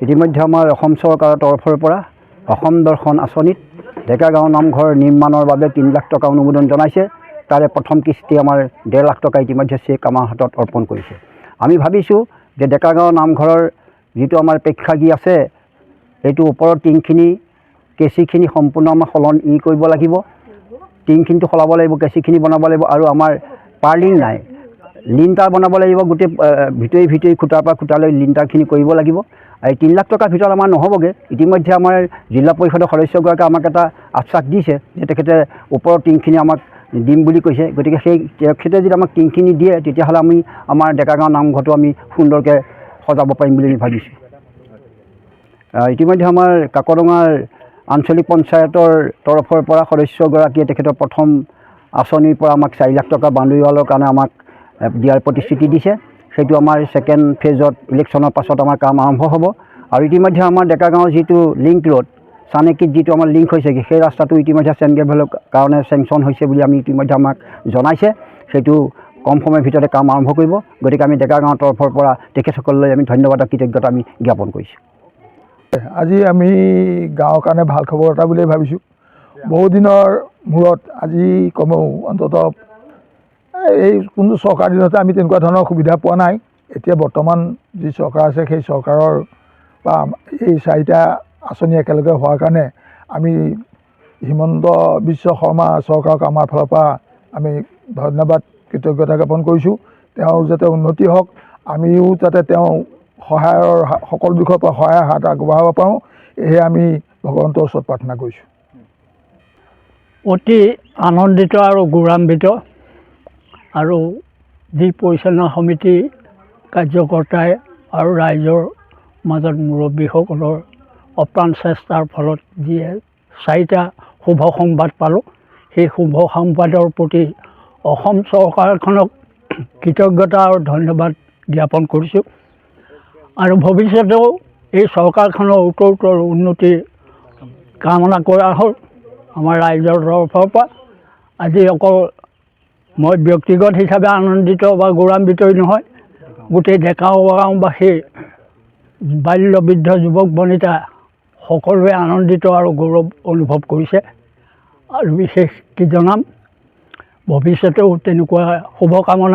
ইতিমধ্যে আমাৰ অসম চৰকাৰৰ তৰফৰ পৰা অসম দৰ্শন আঁচনিত ডেকাগাঁও নামঘৰ নিৰ্মাণৰ বাবে 3 লাখ টকা অনুমোদন জনাইছে। তাৰে প্ৰথম কিস্তি আমাৰ 1.5 লাখ টকা ইতিমধ্যে চেক আমাৰ হাতত অৰ্পণ কৰিছে। আমি ভাবিছোঁ যে ডেকাগাঁও নামঘৰৰ যিটো আমাৰ প্ৰেক্ষাগৃহ আছে এইটো ওপৰৰ টিংখিনি কেঁচিখিনি সম্পূৰ্ণ আমাৰ সলনি কৰিব লাগিব। টিংখিনিটো সলাব লাগিব, কেঁচিখিনি বনাব লাগিব আৰু আমাৰ পাৰ্লিং নাই, লিণ্টাৰ বনাব লাগিব। গোটেই ভিতৰি খুঁটাৰ পৰা খুঁটালৈ লিণ্টাৰখিনি কৰিব লাগিব। আৰু 3 লাখ টকাৰ ভিতৰত আমাৰ নহ'বগৈ। ইতিমধ্যে আমাৰ জিলা পৰিষদৰ সদস্যগৰাকীয়ে আমাক এটা আশ্বাস দিছে যে তেখেতে ওপৰৰ টিংখিনি আমাক দিম বুলি কৈছে। গতিকে সেই তেখেতে যদি আমাক টিংখিনি দিয়ে তেতিয়াহ'লে আমি আমাৰ ডেকাগাঁও নামঘৰটো আমি সুন্দৰকৈ সজাব পাৰিম বুলি আমি ভাবিছোঁ। ইতিমধ্যে আমাৰ কাকডঙাৰ আঞ্চলিক পঞ্চায়তৰ তৰফৰ পৰা সদস্যগৰাকীয়ে তেখেতৰ প্ৰথম আঁচনিৰ পৰা আমাক 4 লাখ টকা বাউণ্ডেৰী কাৰণে আমাক দিয়াৰ প্ৰতিশ্ৰুতি দিছে। সেইটো আমাৰ ছেকেণ্ড ফেজত ইলেকশ্যনৰ পাছত আমাৰ কাম আৰম্ভ হ'ব। আৰু ইতিমধ্যে আমাৰ ডেকাগাঁৱৰ যিটো লিংক ৰোড চানেকিত যিটো আমাৰ লিংক হৈছেগৈ সেই ৰাস্তাটো ইতিমধ্যে চেণ্ট গেভেলৰ কাৰণে চেংচন হৈছে বুলি আমি ইতিমধ্যে আমাক জনাইছে। সেইটো কম সময়ৰ ভিতৰতে কাম আৰম্ভ কৰিব। গতিকে আমি ডেকাগাঁৱৰ তৰফৰ পৰা তেখেতসকললৈ আমি ধন্যবাদ আৰু কৃতজ্ঞতা আমি জ্ঞাপন কৰিছোঁ। আজি আমি গাঁৱৰ কাৰণে ভাল খবৰ এটা বুলিয়ে ভাবিছোঁ। বহুদিনৰ মূৰত আজি কমেও অন্ততঃ এই কোনো চৰকাৰ দিনতে আমি তেনেকুৱা ধৰণৰ সুবিধা পোৱা নাই। এতিয়া বৰ্তমান যি চৰকাৰ আছে সেই চৰকাৰৰ বা এই 4টা আঁচনি একেলগে হোৱাৰ কাৰণে আমি হিমন্ত বিশ্ব শৰ্মা চৰকাৰক আমাৰ ফালৰ পৰা আমি ধন্যবাদ কৃতজ্ঞতা জ্ঞাপন কৰিছোঁ। তেওঁৰ যাতে উন্নতি হওক, আমিও যাতে তেওঁ সহায়ৰ সকলো দিশৰ পৰা সহায়ৰ হাত আগবঢ়াব পাৰোঁ, এয়ে আমি ভগৱন্তৰ ওচৰত প্ৰাৰ্থনা কৰিছোঁ। অতি আনন্দিত আৰু গৌৰৱান্বিত। আৰু যি পৰিচালনা সমিতি কাৰ্যকৰ্তাই আৰু ৰাইজৰ মাজত মুৰব্বীসকলৰ অপ্ৰাণ চেষ্টাৰ ফলত যি 4টা শুভ সংবাদ পালোঁ, সেই শুভ সংবাদৰ প্ৰতি অসম চৰকাৰখনক কৃতজ্ঞতা আৰু ধন্যবাদ জ্ঞাপন কৰিছোঁ। আৰু ভৱিষ্যতেও এই চৰকাৰখনৰ উত্তৰোত্তৰ উন্নতিৰ কামনা কৰা হ'ল আমাৰ ৰাইজৰ তৰফৰ পৰা। আজি অকল মই ব্যক্তিগত হিচাপে আনন্দিত বা গৌৰৱান্বিতই নহয়, গোটেই ডেকাগাঁওবাসী বাল্য বৃদ্ধ যুৱক বনিতা সকলোৱে আনন্দিত আৰু গৌৰৱ অনুভৱ কৰিছে। আৰু বিশেষ কি জনাম, ভৱিষ্যতেও তেনেকুৱা শুভকামনা